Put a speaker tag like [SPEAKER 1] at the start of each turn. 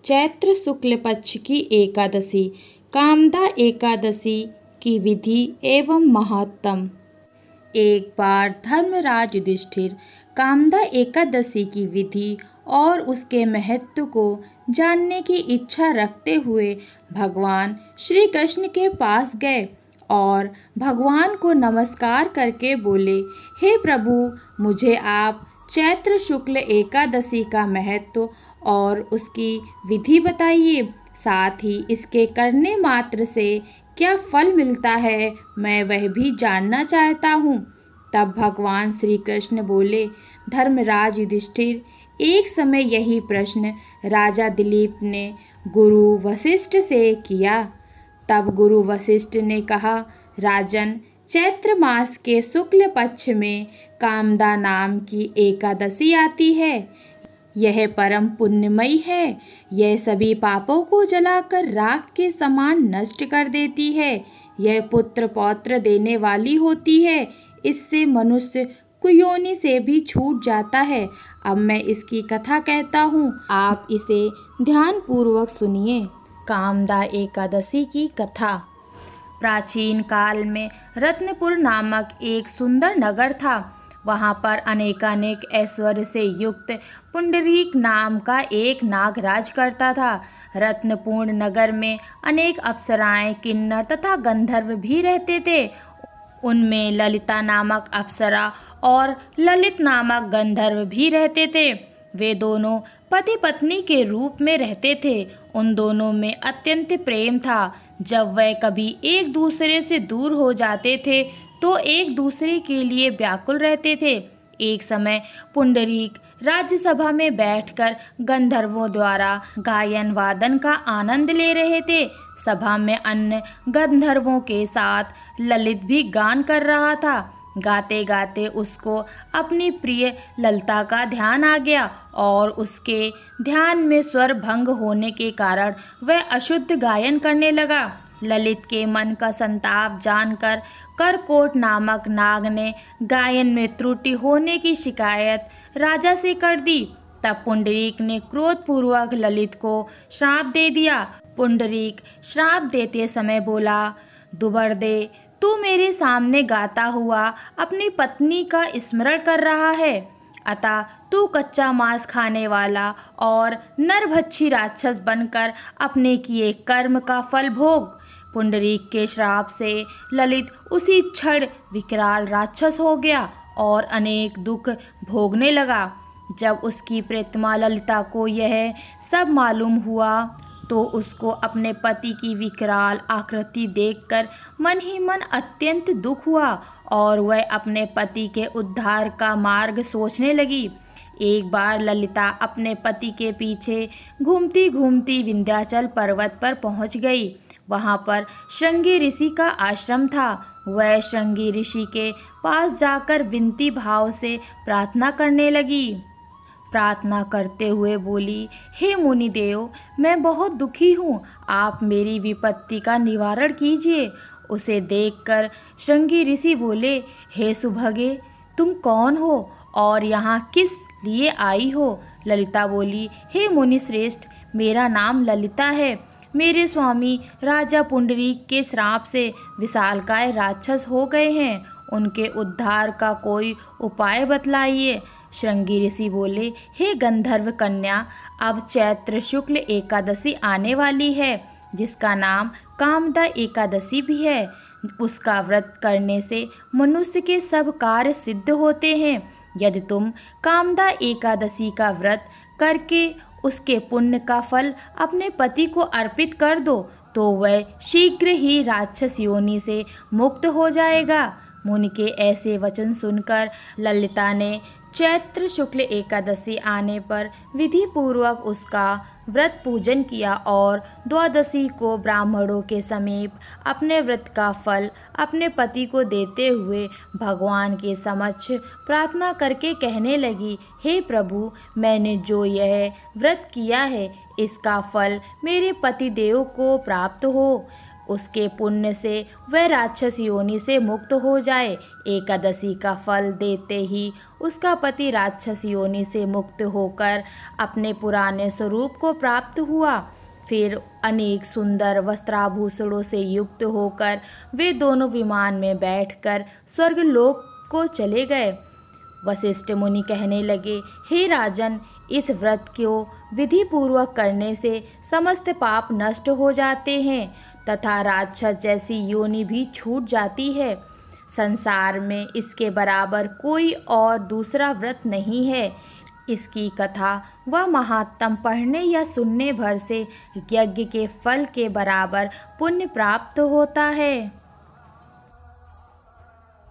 [SPEAKER 1] चैत्र शुक्ल पक्ष की एकादशी, कामदा एकादशी की विधि एवं महत्तम। एक बार धर्मराज युधिष्ठिर कामदा एकादशी की विधि और उसके महत्व को जानने की इच्छा रखते हुए भगवान श्री कृष्ण के पास गए और भगवान को नमस्कार करके बोले, हे प्रभु, मुझे आप चैत्र शुक्ल एकादशी का महत्व और उसकी विधि बताइए। साथ ही इसके करने मात्र से क्या फल मिलता है, मैं वह भी जानना चाहता हूँ। तब भगवान श्री कृष्ण बोले, धर्मराज युधिष्ठिर, एक समय यही प्रश्न राजा दिलीप ने गुरु वशिष्ठ से किया। तब गुरु वशिष्ठ ने कहा, राजन, चैत्र मास के शुक्ल पक्ष में कामदा नाम की एकादशी आती है। यह परम पुण्यमयी है। यह सभी पापों को जलाकर राख के समान नष्ट कर देती है। यह पुत्र पौत्र देने वाली होती है। इससे मनुष्य कुयोनि से भी छूट जाता है। अब मैं इसकी कथा कहता हूँ, आप इसे ध्यान पूर्वक सुनिए। कामदा एकादशी की कथा। प्राचीन काल में रत्नपुर नामक एक सुंदर नगर था। वहाँ पर अनेकानेक ऐश्वर्य से युक्त पुंडरीक नाम का एक नाग राज करता था। रत्नपूर्ण नगर में अनेक अप्सराएं, किन्नर तथा गंधर्व भी रहते थे। उनमें ललिता नामक अप्सरा और ललित नामक गंधर्व भी रहते थे। वे दोनों पति पत्नी के रूप में रहते थे। उन दोनों में अत्यंत प्रेम था। जब वह कभी एक दूसरे से दूर हो जाते थे तो एक दूसरे के लिए व्याकुल रहते थे। एक समय पुंडरीक राज्यसभा में बैठकर गंधर्वों द्वारा गायन वादन का आनंद ले रहे थे। सभा में अन्य गंधर्वों के साथ ललित भी गान कर रहा था। गाते गाते उसको अपनी प्रिय ललिता का ध्यान आ गया और उसके ध्यान में स्वर भंग होने के कारण वह अशुद्ध गायन करने लगा। ललित के मन का संताप जानकर करकोट नामक नाग ने गायन में त्रुटि होने की शिकायत राजा से कर दी। तब पुंडरीक ने क्रोधपूर्वक ललित को श्राप दे दिया। पुंडरीक श्राप देते समय बोला, दुर्बदे, तू मेरे सामने गाता हुआ अपनी पत्नी का स्मरण कर रहा है, अतः तू कच्चा मांस खाने वाला और नरभक्षी राक्षस बनकर अपने किए कर्म का फल भोग। पुंडरीक के श्राप से ललित उसी क्षण विकराल राक्षस हो गया और अनेक दुख भोगने लगा। जब उसकी प्रियतमा ललिता को यह सब मालूम हुआ तो उसको अपने पति की विकराल आकृति देखकर मन ही मन अत्यंत दुख हुआ और वह अपने पति के उद्धार का मार्ग सोचने लगी। एक बार ललिता अपने पति के पीछे घूमती घूमती विंध्याचल पर्वत पर पहुंच गई। वहां पर श्रृंगी ऋषि का आश्रम था। वह श्रृंगी ऋषि के पास जाकर विनती भाव से प्रार्थना करने लगी। प्रार्थना करते हुए बोली, हे मुनिदेव, मैं बहुत दुखी हूँ, आप मेरी विपत्ति का निवारण कीजिए। उसे देखकर श्रृंगी ऋषि बोले, हे सुभगे, तुम कौन हो और यहाँ किस लिए आई हो? ललिता बोली, हे मुनि श्रेष्ठ, मेरा नाम ललिता है। मेरे स्वामी राजा पुंडरीक के श्राप से विशालकाय राक्षस हो गए हैं। उनके उद्धार का कोई उपाय बतलाइए। श्रृंगी ऋषि बोले, हे गंधर्व कन्या, अब चैत्र शुक्ल एकादशी आने वाली है, जिसका नाम कामदा एकादशी भी है। उसका व्रत करने से मनुष्य के सब कार्य सिद्ध होते हैं। यदि तुम कामदा एकादशी का व्रत करके उसके पुण्य का फल अपने पति को अर्पित कर दो तो वह शीघ्र ही राक्षस योनि से मुक्त हो जाएगा। मुनि के ऐसे वचन सुनकर ललिता ने चैत्र शुक्ल एकादशी आने पर विधि पूर्वक उसका व्रत पूजन किया और द्वादशी को ब्राह्मणों के समीप अपने व्रत का फल अपने पति को देते हुए भगवान के समक्ष प्रार्थना करके कहने लगी, हे प्रभु, मैंने जो यह व्रत किया है इसका फल मेरे पति देव को प्राप्त हो। उसके पुण्य से वह राक्षस योनि से मुक्त हो जाए। एकादशी का फल देते ही उसका पति राक्षस योनि से मुक्त होकर अपने पुराने स्वरूप को प्राप्त हुआ। फिर अनेक सुंदर वस्त्राभूषणों से युक्त होकर वे दोनों विमान में बैठकर स्वर्गलोक को चले गए। वशिष्ठ मुनि कहने लगे, हे राजन, इस व्रत को विधि पूर्वक करने से समस्त पाप नष्ट हो जाते हैं तथा राक्षस जैसी योनि भी छूट जाती है। संसार में इसके बराबर कोई और दूसरा व्रत नहीं है। इसकी कथा व महात्म पढ़ने या सुनने भर से यज्ञ के फल के बराबर पुण्य प्राप्त होता है।